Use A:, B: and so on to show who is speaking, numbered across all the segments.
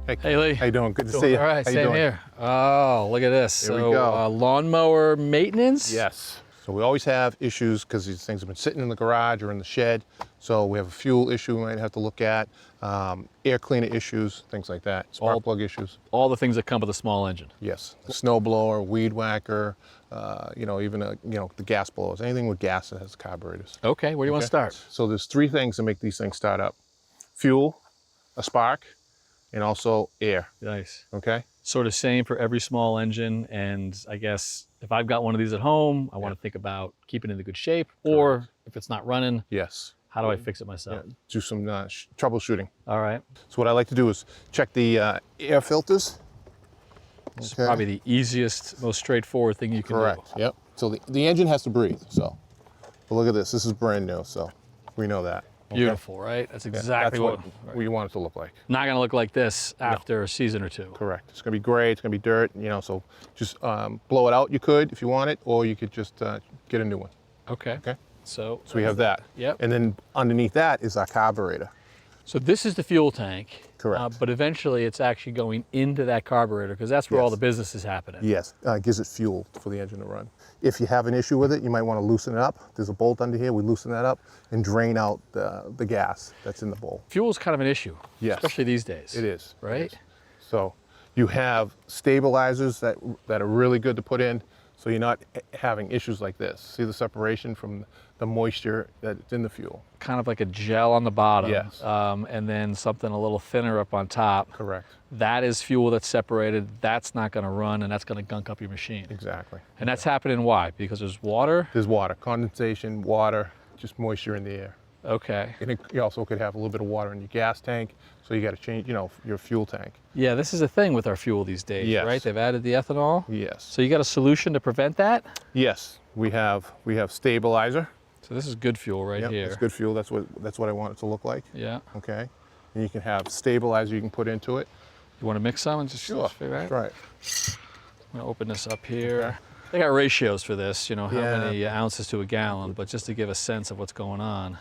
A: Hey Lee.
B: How you doing? Good to see you.
A: All right,
B: How you
A: same
B: doing?
A: here. Oh, look at this.
B: Here we go.
A: Lawnmower maintenance?
B: Yes. So we always have issues because these things have been sitting in the garage or in the shed. So we have a fuel issue we might have to look at, air cleaner issues, things like that, spark plug issues.
A: All the things that come with a small engine.
B: Yes. Snow blower, weed whacker, even the gas blowers, anything with gas that has carburetors.
A: Okay, where do you want to start?
B: So there's three things that make these things start up: fuel, a spark, and also air.
A: Nice.
B: Okay.
A: Sort of same for every small engine, and I guess if I've got one of these at home, I want to think about keeping it in good shape, or if it's not running,
B: Yes.
A: how do I fix it myself?
B: Yeah, do some troubleshooting.
A: All right.
B: So what I like to do is check the air filters.
A: It's probably the easiest, most straightforward thing you can
B: Correct.
A: do.
B: Yep. So the engine has to breathe. So, but look at this. This is brand new, so we know that. Okay?
A: Beautiful, right? That's exactly
B: That's
A: what
B: we want it to look like.
A: Not going to look like this after a season or two.
B: Correct. It's going to be gray. It's going to be dirt. So just blow it out. You could if you want it, or you could just get a new one.
A: Okay.
B: Okay.
A: So
B: we have that.
A: Yep.
B: And then underneath that is our carburetor.
A: So this is the fuel tank.
B: Correct.
A: But eventually it's actually going into that carburetor because that's where all the business is happening.
B: Yes, gives it fuel for the engine to run. If you have an issue with it, you might want to loosen it up. There's a bolt under here. We loosen that up and drain out the gas that's in the bowl.
A: Fuel is kind of an issue,
B: Yes.
A: especially these days.
B: It is.
A: Right?
B: It is. So you have stabilizers that are really good to put in, so you're not having issues like this. See the separation from the moisture that's in the fuel.
A: Kind of like a gel on the bottom.
B: Yes.
A: And then something a little thinner up on top.
B: Correct.
A: That is fuel that's separated. That's not going to run, and that's going to gunk up your machine.
B: Exactly.
A: And that's happening why? Because there's water?
B: There's water, condensation, water, just moisture in the air.
A: Okay.
B: And you also could have a little bit of water in your gas tank, so you got to change, your fuel tank.
A: Yeah, this is a thing with our fuel these days,
B: Yes.
A: right? They've added the ethanol.
B: Yes.
A: So you got a solution to prevent that?
B: Yes, we have stabilizer.
A: So this is good fuel right here.
B: It's good fuel. That's what I want it to look like.
A: Yeah.
B: Okay. And you can have stabilizer you can put into it.
A: You want to mix some and just
B: Sure.
A: figure out?
B: Right.
A: I'm gonna open this up here.
B: Okay.
A: They got ratios for this, how
B: Yeah.
A: many ounces to a gallon, but just to give a sense of what's going on.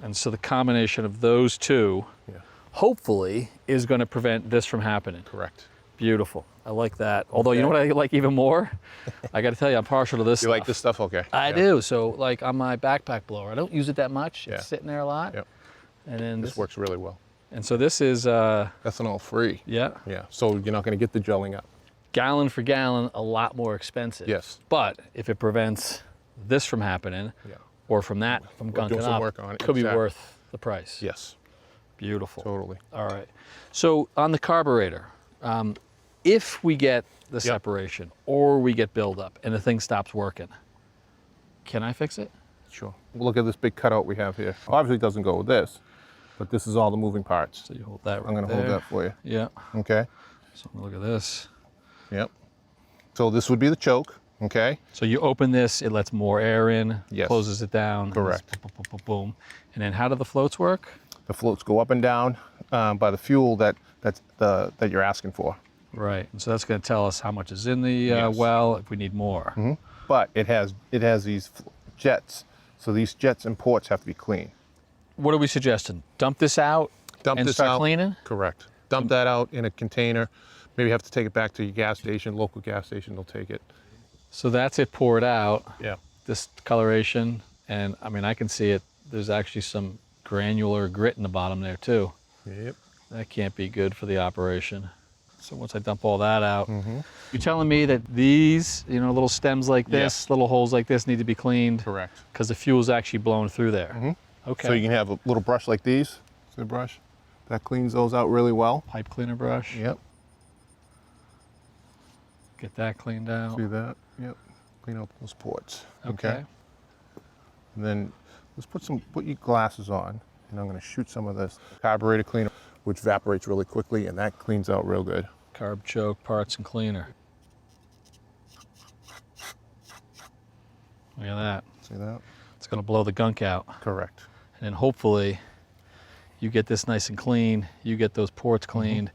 A: And so the combination of those two, hopefully, is going to prevent this from happening.
B: Correct.
A: Beautiful. I like that. Although, you know what I like even more? I got to tell you, I'm partial to this
B: You
A: stuff.
B: like this stuff? Okay.
A: I do. So, like on my backpack blower, I don't use it that much.
B: Yeah.
A: It's sitting there a lot.
B: Yep.
A: And then
B: This works really well.
A: And so this is,
B: Ethanol-free.
A: yeah,
B: Yeah. So you're not going to get the gelling up.
A: gallon for gallon, a lot more expensive.
B: Yes.
A: But if it prevents this from happening,
B: Yeah.
A: or from that from
B: Or doing
A: gunking
B: some
A: up,
B: work on it.
A: could be
B: Exactly.
A: worth the price.
B: Yes.
A: Beautiful.
B: Totally.
A: All right. So on the carburetor, if we get the separation or we get buildup and the thing stops working, can I fix it?
B: Sure. Look at this big cutout we have here. Obviously, it doesn't go with this, but this is all the moving parts.
A: So you hold that right
B: I'm going to hold
A: there.
B: that for you.
A: Yeah.
B: Okay.
A: So look at this.
B: Yep. So this would be the choke. Okay.
A: So you open this, it lets more air in,
B: Yes.
A: closes it down. and
B: Correct.
A: it's boom, boom, boom, boom. And then how do the floats work?
B: The floats go up and down by the fuel that you're asking for.
A: Right. And so that's going to tell us how much is in the
B: Yes.
A: well, if we need more.
B: Mm-hmm. But it has these jets, so these jets and ports have to be clean.
A: What are we suggesting? Dump this out
B: Dump
A: and
B: this
A: start
B: out.
A: cleaning?
B: Correct. Dump that out in a container. Maybe you have to take it back to your gas station, local gas station. They'll take it.
A: So that's it poured out.
B: Yeah.
A: This coloration, and I mean, I can see it. There's actually some granular grit in the bottom there too.
B: Yep.
A: That can't be good for the operation. So once I dump all that out,
B: Mm-hmm.
A: you're telling me that these, little stems like this, little holes like this need to be cleaned?
B: Correct.
A: Because the fuel's actually blown through there.
B: Mm-hmm.
A: Okay.
B: So you can have a little brush like these. See the brush? That cleans those out really well.
A: Pipe cleaner brush.
B: Yep.
A: Get that cleaned out.
B: See that? Yep. Clean out those ports.
A: Okay.
B: And then let's put your glasses on, and I'm going to shoot some of this carburetor cleaner, which evaporates really quickly, and that cleans out real good.
A: Carb choke, parts and cleaner. Look at that.
B: See that?
A: It's going to blow the gunk out.
B: Correct.
A: And then hopefully you get this nice and clean, you get those ports cleaned.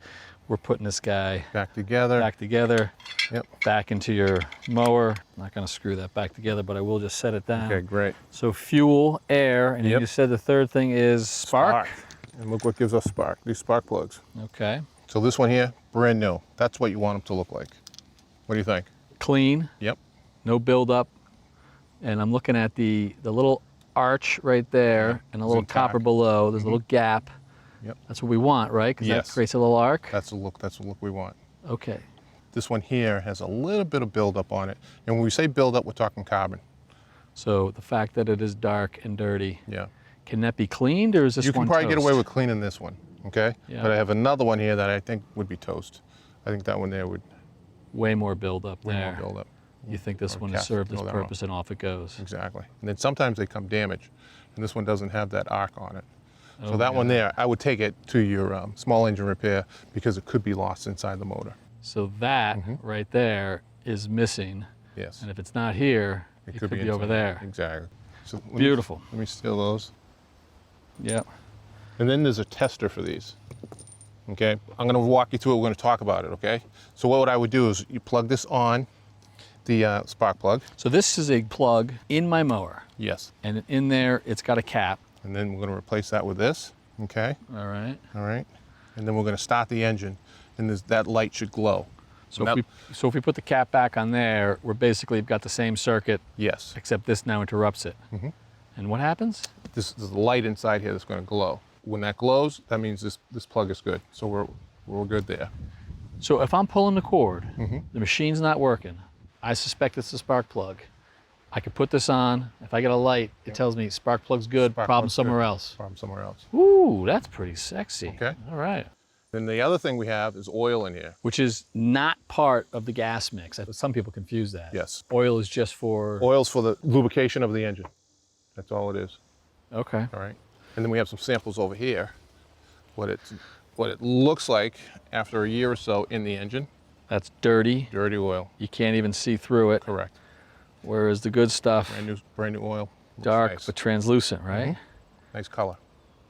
A: We're putting this guy
B: Back together.
A: back together,
B: Yep.
A: back into your mower. I'm not going to screw that back together, but I will just set it down.
B: Okay, great.
A: So fuel, air, and
B: Yep.
A: you said the third thing is spark?
B: And look what gives us spark. These spark plugs.
A: Okay.
B: So this one here, brand new. That's what you want them to look like. What do you think?
A: Clean,
B: Yep.
A: no buildup. And I'm looking at the little arch right there,
B: Yeah,
A: and a little
B: it's
A: copper
B: intact.
A: below. There's a little gap.
B: Yep.
A: That's what we want, right? Because
B: Yes.
A: that creates a little arc.
B: That's the look. That's the look we want.
A: Okay.
B: This one here has a little bit of buildup on it. And when we say buildup, we're talking carbon.
A: So the fact that it is dark and dirty,
B: Yeah.
A: can that be cleaned, or is this
B: You can
A: one
B: probably get away
A: toast?
B: with cleaning this one, okay?
A: Yeah.
B: But I have another one here that I think would be toast. I think that one there would
A: Way more buildup
B: way
A: there.
B: more buildup.
A: You think this
B: Or
A: one has
B: cast-
A: served its
B: go that route.
A: purpose and off it goes.
B: Exactly. And then sometimes they come damaged, and this one doesn't have that arc on it. So
A: Oh,
B: that one
A: yeah.
B: there, I would take it to your small engine repair because it could be lost inside the motor.
A: So that
B: Mm-hmm.
A: right there is missing.
B: Yes.
A: And if it's not here, it could be over
B: inside.
A: there.
B: Exactly. So let me-
A: Beautiful.
B: Let me steal those.
A: Yep.
B: And then there's a tester for these. Okay, I'm going to walk you through it. We're going to talk about it. Okay. So what I would do is you plug this on the spark plug.
A: So this is a plug in my mower,
B: Yes.
A: and in there it's got a cap.
B: And then we're going to replace that with this. Okay.
A: All right.
B: All right. And then we're going to start the engine, and that light should glow.
A: So
B: And
A: if we put the cap back on there, we're basically got the same circuit,
B: yes.
A: except this now interrupts it.
B: Mm-hmm.
A: And what happens?
B: This is the light inside here that's going to glow. When that glows, that means this plug is good. So we're good there.
A: So if I'm pulling the cord,
B: Mm-hmm.
A: the machine's not working, I suspect it's the spark plug. I could put this on. If I get a light, it tells me spark plug's good,
B: Spark
A: problem
B: plug's
A: somewhere
B: good.
A: else.
B: Problem somewhere else.
A: Ooh, that's pretty sexy.
B: Okay.
A: All right.
B: Then the other thing we have is oil in here.
A: Which is not part of the gas mix. Some people confuse that.
B: Yes.
A: Oil is just for.
B: Oil's for the lubrication of the engine. That's all it is.
A: Okay.
B: All right. And then we have some samples over here. What it looks like after a year or so in the engine.
A: That's dirty.
B: Dirty oil.
A: You can't even see through it.
B: Correct.
A: Whereas the good stuff,
B: Brand new oil. Looks
A: dark
B: nice.
A: but translucent, right?
B: Nice color.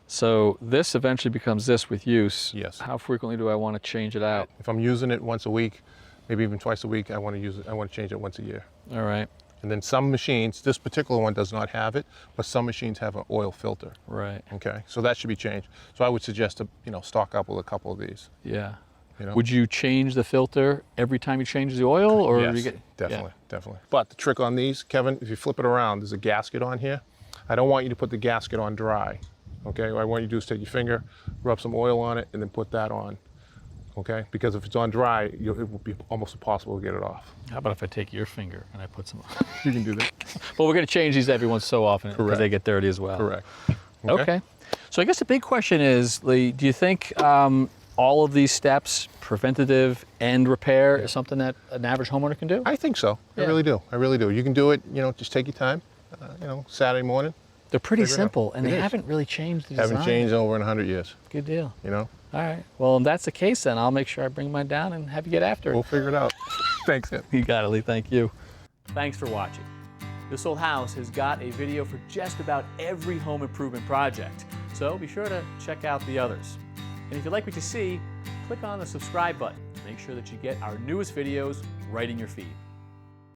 A: So this eventually becomes this with use.
B: Yes.
A: How frequently do I want to change it out?
B: If I'm using it once a week, maybe even twice a week, I want to change it once a year.
A: All right.
B: And then some machines, this particular one does not have it, but some machines have an oil filter.
A: Right.
B: Okay, so that should be changed. So I would suggest to stock up with a couple of these.
A: Yeah.
B: You know?
A: Would you change the filter every time you change the oil, or
B: Yes,
A: you get?
B: definitely, definitely. But the trick on these, Kevin, if you flip it around, there's a gasket on here. I don't want you to put the gasket on dry. Okay, what I want you to do is take your finger, rub some oil on it, and then put that on. Okay, because if it's on dry, it will be almost impossible to get it off.
A: How about if I take your finger and I put some?
B: You can do that.
A: Well, we're going to change these every once so often because
B: Correct.
A: they get dirty as well.
B: Correct.
A: Okay. So I guess the big question is, Lee, do you think all of these steps, preventative and repair, is something that an average homeowner can do?
B: I think so.
A: Yeah.
B: I really do. I really do. You can do it. Just take your time. Saturday morning.
A: They're pretty
B: Figure it out.
A: simple, and
B: It
A: they
B: is.
A: haven't really changed the design.
B: Haven't changed over in 100 years.
A: Good deal.
B: All
A: All right. Well, if that's the case, then I'll make sure I bring mine down and have you get after it.
B: We'll figure it out. Thanks.
A: You got it, Lee. Thank you. Thanks for watching. This Old House has got a video for just about every home improvement project, so be sure to check out the others. And if you like what you see, click on the subscribe button to make sure that you get our newest videos right in your feed.